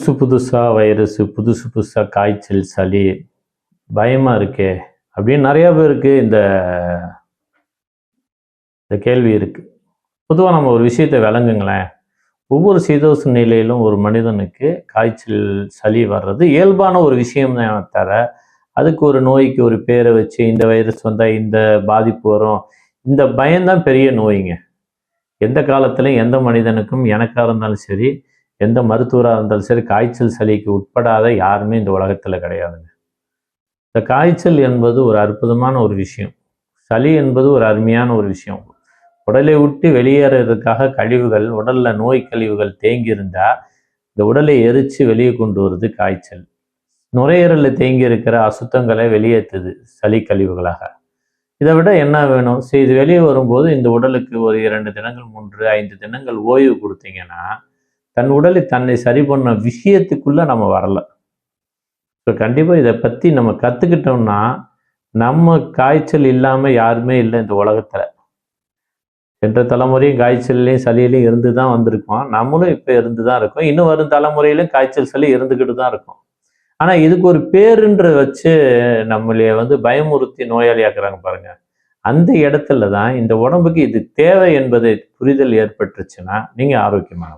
புதுசு புதுசாக வைரஸு, புதுசு புதுசாக காய்ச்சல், சளி, பயமாக இருக்கே அப்படின்னு நிறையா பேருக்கு இந்த இந்த கேள்வி இருக்குது. பொதுவாக நம்ம ஒரு விஷயத்தை விளங்குங்களேன். ஒவ்வொரு சீதோஷ நிலையிலும் ஒரு மனிதனுக்கு காய்ச்சல், சளி வர்றது இயல்பான ஒரு விஷயம் தான் தவிர, அதுக்கு ஒரு நோய்க்கு ஒரு பேரை வச்சு இந்த வைரஸ் வந்தால் இந்த பாதிப்பு வரும், இந்த பயம்தான் பெரிய நோய்ங்க. எந்த காலத்திலையும் எந்த மனிதனுக்கும், எனக்காக இருந்தாலும் சரி, எந்த மருத்துவராக இருந்தாலும் சரி, காய்ச்சல் சளிக்கு உட்படாத யாருமே இந்த உலகத்தில் கிடையாதுங்க. இந்த காய்ச்சல் என்பது ஒரு அற்புதமான ஒரு விஷயம். சளி என்பது ஒரு அருமையான ஒரு விஷயம். உடலை விட்டு வெளியேறதுக்காக கழிவுகள், உடல்ல நோய் கழிவுகள் தேங்கி இருந்தா இந்த உடலை எரிச்சு வெளியே கொண்டு வருது காய்ச்சல். நுரையீரலில் தேங்கி இருக்கிற அசுத்தங்களை வெளியேற்றுது சளி கழிவுகளாக. இதை விட என்ன வேணும்? சரி, இது வெளியே வரும்போது இந்த உடலுக்கு ஒரு 2 தினங்கள், 3, 5 தினங்கள் ஓய்வு கொடுத்தீங்கன்னா தன் உடலை தன்னை சரி பண்ண விஷயத்துக்குள்ள நம்ம வரல. இப்போ கண்டிப்பாக இதை பற்றி நம்ம கற்றுக்கிட்டோம்னா நம்ம காய்ச்சல் இல்லாமல் யாருமே இல்லை இந்த உலகத்தில். சென்ற தலைமுறையும் காய்ச்சல்லையும் சளியிலையும் இருந்து தான் வந்திருக்கோம். நம்மளும் இப்போ இருந்து தான் இருக்கோம். இன்னும் வரும் தலைமுறையிலும் காய்ச்சல் சளி இருந்துக்கிட்டு தான் இருக்கும். ஆனால் இதுக்கு ஒரு பேருன்ற வச்சு நம்மளைய பயமுறுத்தி நோயாளியாக்குறாங்க பாருங்க. அந்த இடத்துல தான் இந்த உடம்புக்கு இது தேவை என்பதை புரிதல் ஏற்பட்டுருச்சுன்னா நீங்கள் ஆரோக்கியமானவர்.